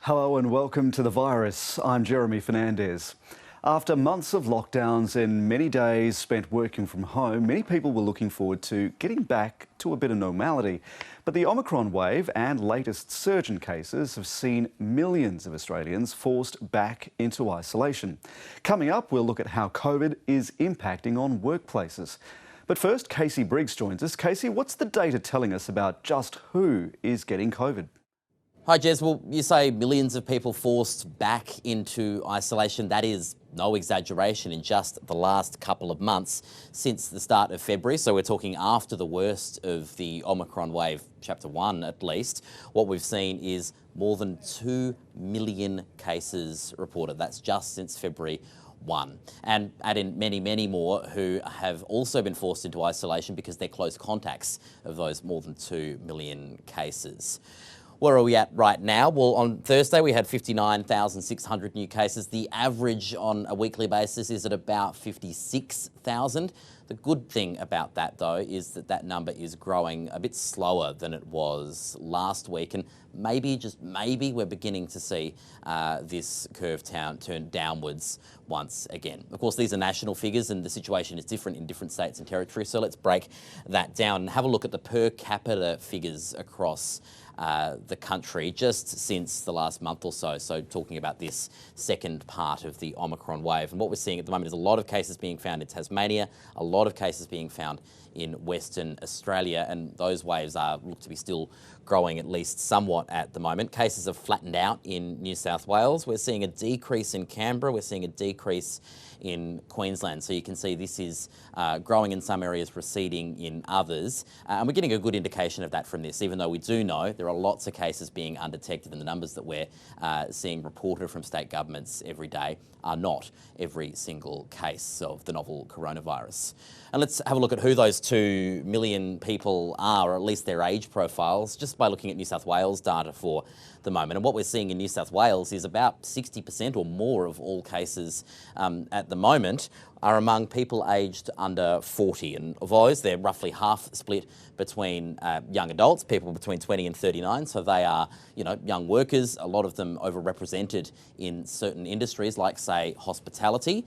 Hello and welcome to The Virus. I'm Jeremy Fernandez. After months of lockdowns and many days spent working from home, many people were looking forward to getting back to a bit of normality. But the Omicron wave and latest surge in cases have seen millions of Australians forced back into isolation. Coming up, we'll look at how COVID is impacting on workplaces. But first, Casey Briggs joins us. Casey, what's the data telling us about just who is getting COVID? Hi, Jez. Well, you say millions of people forced back into isolation. That is no exaggeration in just the last couple of months since the start of February. So we're talking after the worst of the Omicron wave, chapter 1 at least. What we've seen is more than 2 million cases reported. That's just since February 1. And add in many, many more who have also been forced into isolation because they're close contacts of those more than 2 million cases. Where are we at right now? Well, on Thursday, we had 59,600 new cases. The average on a weekly basis is at about 56,000. The good thing about that, though, is that that number is growing a bit slower than it was last week. And maybe, just maybe, we're beginning to see this curve turn downwards once again. Of course, these are national figures and the situation is different in different states and territories. So let's break that down and have a look at the per capita figures across the country just since the last month or so. So talking about this second part of the Omicron wave. And what we're seeing at the moment is a lot of cases being found in Tasmania, a lot of cases being found in Western Australia, and those waves look to be still growing at least somewhat at the moment. Cases have flattened out in New South Wales. We're seeing a decrease in Canberra. We're seeing a decrease in Queensland. So you can see this is growing in some areas, receding in others. And we're getting a good indication of that from this, even though we do know there are lots of cases being undetected, and the numbers that we're seeing reported from state governments every day are not every single case of the novel coronavirus. And let's have a look at who those 2 million people are, or at least their age profiles, just by looking at New South Wales data for the moment. And what we're seeing in New South Wales is about 60% or more of all cases at the moment are among people aged under 40. And of those, they're roughly half split between young adults, people between 20 and 39. So they are, young workers, a lot of them overrepresented in certain industries like, say, hospitality.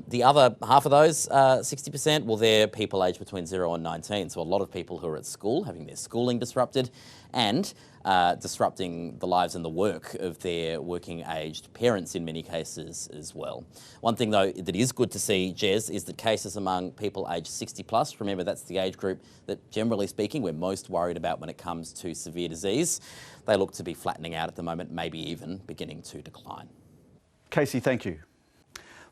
The other half of those, 60%, well, they're people aged between 0 and 19. So a lot of people who are at school, having their schooling disrupted, and disrupting the lives and the work of their working-aged parents in many cases as well. One thing, though, that is good to see, Jez, is that cases among people aged 60 plus, remember that's the age group that, generally speaking, we're most worried about when it comes to severe disease, they look to be flattening out at the moment, maybe even beginning to decline. Casey, thank you.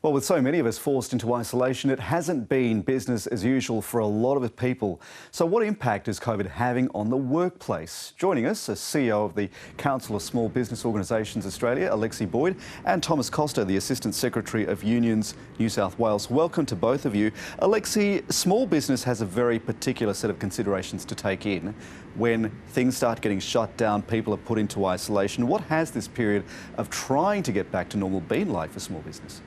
Well, with so many of us forced into isolation, it hasn't been business as usual for a lot of people. So what impact is COVID having on the workplace? Joining us, a CEO of the Council of Small Business Organisations Australia, Alexi Boyd, and Thomas Costa, the Assistant Secretary of Unions New South Wales. Welcome to both of you. Alexi, small business has a very particular set of considerations to take in. When things start getting shut down, people are put into isolation. What has this period of trying to get back to normal been like for small business?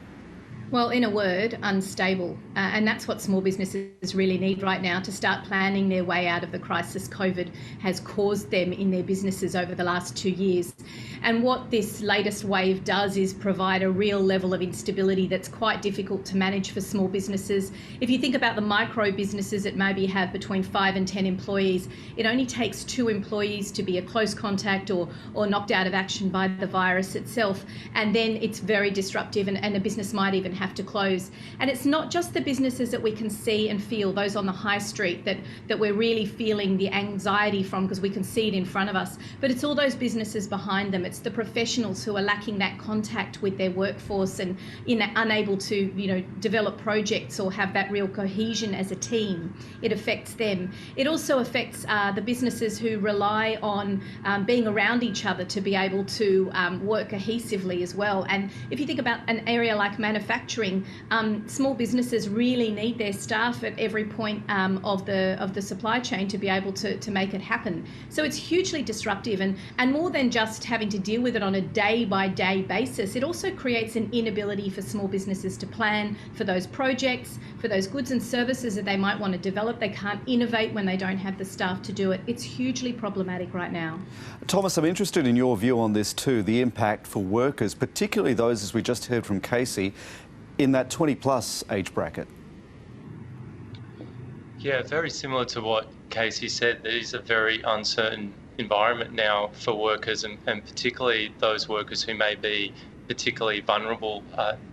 Well, in a word, unstable. And that's what small businesses really need right now to start planning their way out of the crisis COVID has caused them in their businesses over the last 2 years. And what this latest wave does is provide a real level of instability that's quite difficult to manage for small businesses. If you think about the micro businesses that maybe have between 5 and 10 employees, it only takes 2 employees to be a close contact or knocked out of action by the virus itself. And then it's very disruptive and a business might even have to close. And it's not just the businesses that we can see and feel, those on the high street that we're really feeling the anxiety from because we can see it in front of us, but it's all those businesses behind them. It's the professionals who are lacking that contact with their workforce and unable to develop projects or have that real cohesion as a team. It affects them. It also affects the businesses who rely on being around each other to be able to work cohesively as well. And if you think about an area like manufacturing, manufacturing, small businesses really need their staff at every point of the supply chain to be able to make it happen. So it's hugely disruptive, and more than just having to deal with it on a day-by-day basis, it also creates an inability for small businesses to plan for those projects, for those goods and services that they might want to develop. They can't innovate when they don't have the staff to do it. It's hugely problematic right now. Thomas, I'm interested in your view on this too, the impact for workers, particularly those, as we just heard from Casey, in that 20-plus age bracket. Yeah, very similar to what Casey said. It is a very uncertain environment now for workers, and particularly those workers who may be particularly vulnerable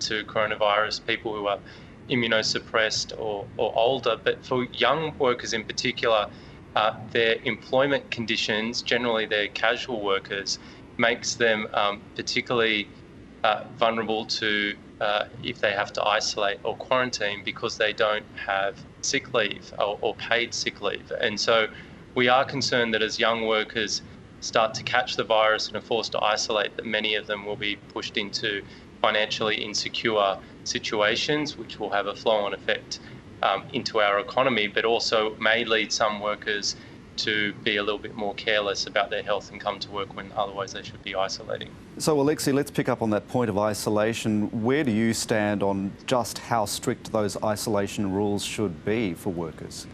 to coronavirus, people who are immunosuppressed or older. But for young workers in particular, their employment conditions, generally they're casual workers, makes them particularly vulnerable to if they have to isolate or quarantine because they don't have sick leave or paid sick leave. And so we are concerned that as young workers start to catch the virus and are forced to isolate, that many of them will be pushed into financially insecure situations, which will have a flow-on effect into our economy, but also may lead some workers to be a little bit more careless about their health and come to work when otherwise they should be isolating. So, Alexi, let's pick up on that point of isolation. Where do you stand on just how strict those isolation rules should be for workers?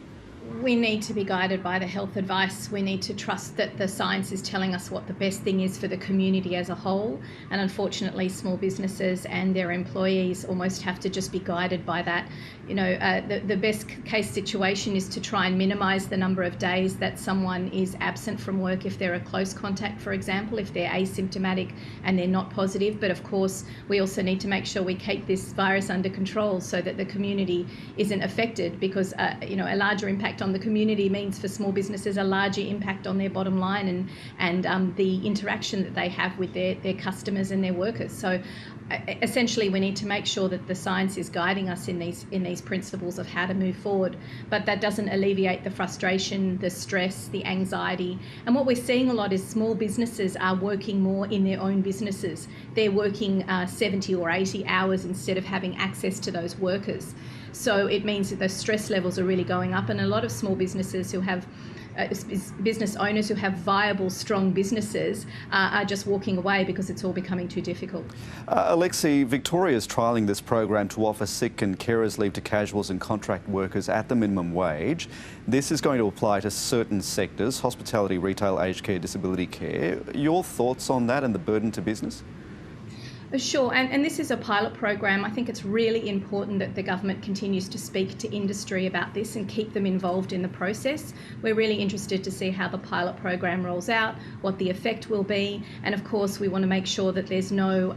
We need to be guided by the health advice. We need to trust that the science is telling us what the best thing is for the community as a whole. And unfortunately, small businesses and their employees almost have to just be guided by that. You know, the best case situation is to try and minimise the number of days that someone is absent from work if they're a close contact, for example, if they're asymptomatic and they're not positive. But of course, we also need to make sure we keep this virus under control so that the community isn't affected, because you know, a larger impact on the community means for small businesses a larger impact on their bottom line and the interaction that they have with their customers and their workers. So essentially we need to make sure that the science is guiding us in these principles of how to move forward, but that doesn't alleviate the frustration, the stress, the anxiety. And what we're seeing a lot is small businesses are working more in their own businesses. They're working 70 or 80 hours instead of having access to those workers. So it means that the stress levels are really going up, and a lot of small businesses who have business owners who have viable, strong businesses are just walking away because it's all becoming too difficult. Alexi, Victoria's trialling this program to offer sick and carers leave to casuals and contract workers at the minimum wage. This is going to apply to certain sectors: hospitality, retail, aged care, disability care. Your thoughts on that and the burden to business? Sure, and this is a pilot program. I think it's really important that the government continues to speak to industry about this and keep them involved in the process. We're really interested to see how the pilot program rolls out, what the effect will be, and of course we want to make sure that there's no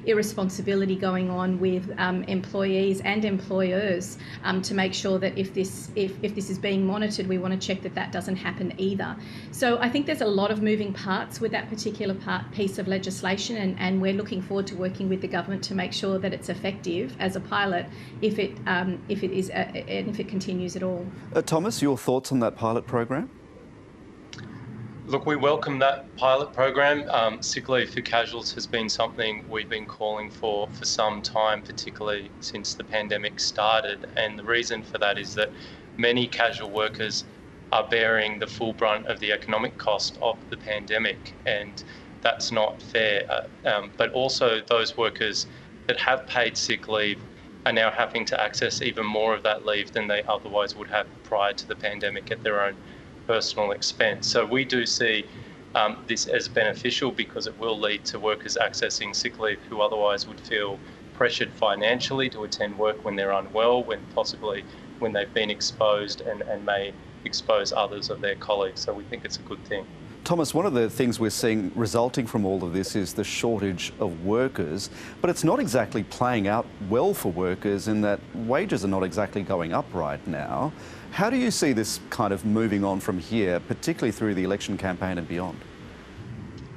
irresponsibility going on with employees and employers to make sure that if this is being monitored, we want to check that that doesn't happen either. So I think there's a lot of moving parts with that particular piece of legislation, and we're looking forward to working with the government to make sure that it's effective as a pilot if it continues at all. Thomas, your thoughts on that pilot program? Look, we welcome that pilot program. Sick leave for casuals has been something we've been calling for some time, particularly since the pandemic started. And the reason for that is that many casual workers are bearing the full brunt of the economic cost of the pandemic, and that's not fair. But also those workers that have paid sick leave are now having to access even more of that leave than they otherwise would have prior to the pandemic at their own personal expense. So we do see this as beneficial because it will lead to workers accessing sick leave who otherwise would feel pressured financially to attend work when they're unwell, when they've been exposed and may expose others of their colleagues. So we think it's a good thing. Thomas, one of the things we're seeing resulting from all of this is the shortage of workers, but it's not exactly playing out well for workers in that wages are not exactly going up right now. How do you see this kind of moving on from here, particularly through the election campaign and beyond?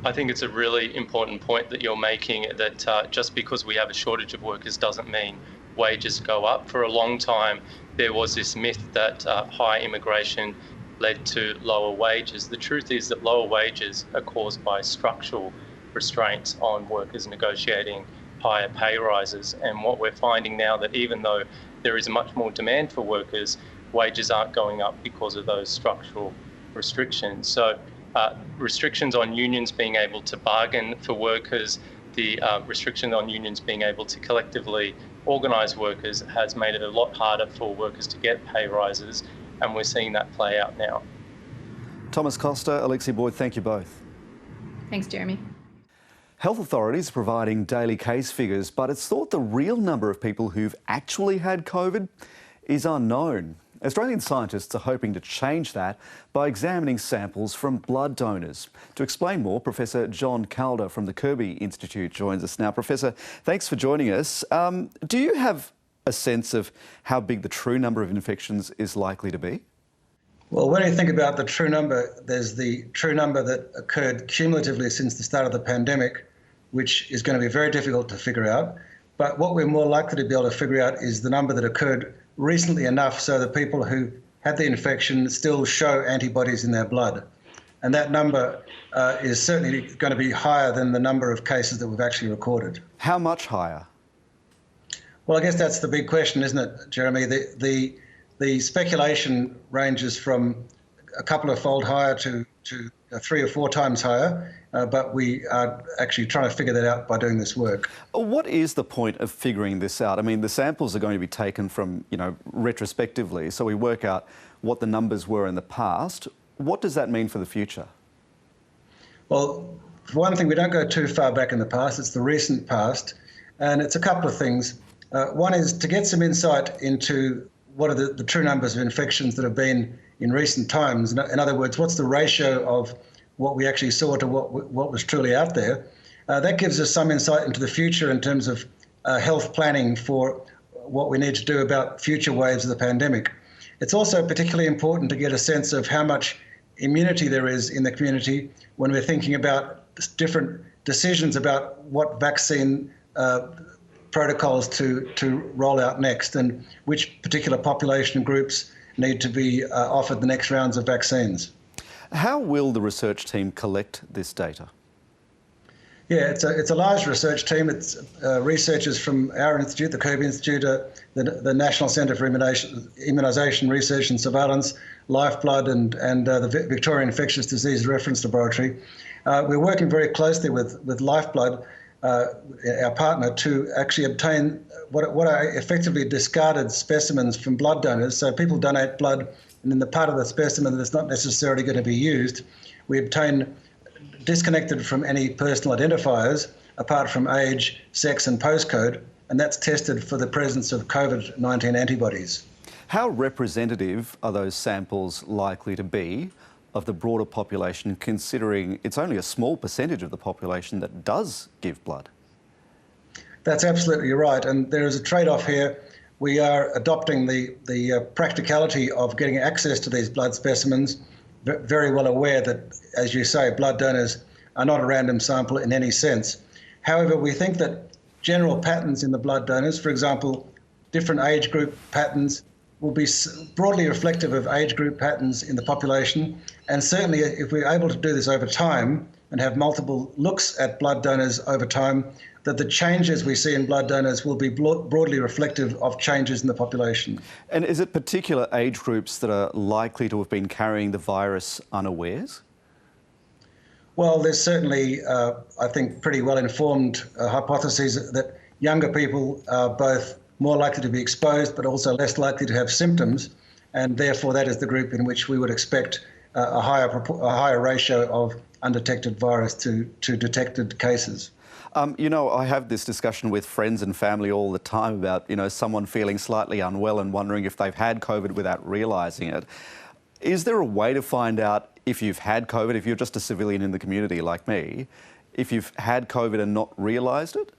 I think it's a really important point that you're making, that just because we have a shortage of workers doesn't mean wages go up. For a long time, there was this myth that high immigration led to lower wages. The truth is that lower wages are caused by structural restraints on workers negotiating higher pay rises. And what we're finding now that even though there is much more demand for workers, wages aren't going up because of those structural restrictions. So restrictions on unions being able to bargain for workers, the restriction on unions being able to collectively organise workers has made it a lot harder for workers to get pay rises, and we're seeing that play out now. Thomas Costa, Alexi Boyd, thank you both. Thanks, Jeremy. Health authorities are providing daily case figures, but it's thought the real number of people who've actually had COVID is unknown. Australian scientists are hoping to change that by examining samples from blood donors. To explain more, Professor John Calder from the Kirby Institute joins us now. Professor, thanks for joining us. Do you have a sense of how big the true number of infections is likely to be? Well, when you think about the true number, there's the true number that occurred cumulatively since the start of the pandemic, which is going to be very difficult to figure out. But what we're more likely to be able to figure out is the number that occurred recently enough so that people who had the infection still show antibodies in their blood. And that number is certainly going to be higher than the number of cases that we've actually recorded. How much higher? Well, I guess that's the big question, isn't it, Jeremy? The speculation ranges from a couple of fold higher to 3 or 4 times higher, but we are actually trying to figure that out by doing this work. What is the point of figuring this out? I mean, the samples are going to be taken from, retrospectively, so we work out what the numbers were in the past. What does that mean for the future? Well, for one thing, we don't go too far back in the past. It's the recent past, and it's a couple of things. One is to get some insight into what are the true numbers of infections that have been in recent times. In other words, what's the ratio of what we actually saw to what was truly out there? That gives us some insight into the future in terms of health planning for what we need to do about future waves of the pandemic. It's also particularly important to get a sense of how much immunity there is in the community when we're thinking about different decisions about what vaccine protocols to roll out next and which particular population groups need to be offered the next rounds of vaccines. How will the research team collect this data? Yeah, it's a large research team. It's researchers from our institute, the Kirby Institute, the National Centre for Immunisation Research and Surveillance, Lifeblood and the Victorian Infectious Disease Reference Laboratory. We're working very closely with Lifeblood, our partner, to actually obtain what are effectively discarded specimens from blood donors. So people donate blood, and in the part of the specimen that's not necessarily going to be used, we obtain, disconnected from any personal identifiers, apart from age, sex and postcode, and that's tested for the presence of COVID-19 antibodies. How representative are those samples likely to be of the broader population, considering it's only a small percentage of the population that does give blood? That's absolutely right, and there is a trade-off here. We are adopting the practicality of getting access to these blood specimens, very well aware that, as you say, blood donors are not a random sample in any sense. However, we think that general patterns in the blood donors, for example, different age group patterns, will be broadly reflective of age group patterns in the population. And certainly if we're able to do this over time and have multiple looks at blood donors over time, that the changes we see in blood donors will be broadly reflective of changes in the population. And is it particular age groups that are likely to have been carrying the virus unawares? Well, there's certainly, I think, pretty well-informed hypotheses that younger people are both more likely to be exposed, but also less likely to have symptoms, and therefore that is the group in which we would expect a higher ratio of undetected virus to detected cases. I have this discussion with friends and family all the time about, someone feeling slightly unwell and wondering if they've had COVID without realising it. Is there a way to find out if you've had COVID, if you're just a civilian in the community like me, if you've had COVID and not realised it?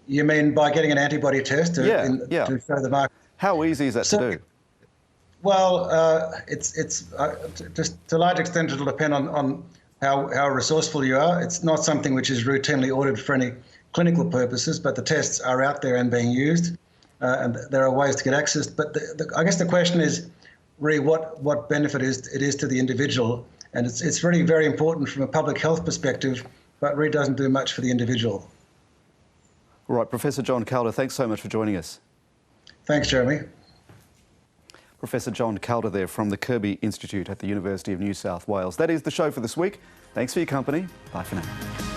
You mean by getting an antibody test to show the mark? How easy is that to do? Well, it's just to a large extent it'll depend on how resourceful you are. It's not something which is routinely ordered for any clinical purposes, but the tests are out there and being used, and there are ways to get access. But I guess the question is really what benefit it is to the individual, and it's really very important from a public health perspective, but really doesn't do much for the individual. All right, Professor John Calder, thanks so much for joining us. Thanks, Jeremy. Professor John Calder there from the Kirby Institute at the University of New South Wales. That is the show for this week. Thanks for your company. Bye for now.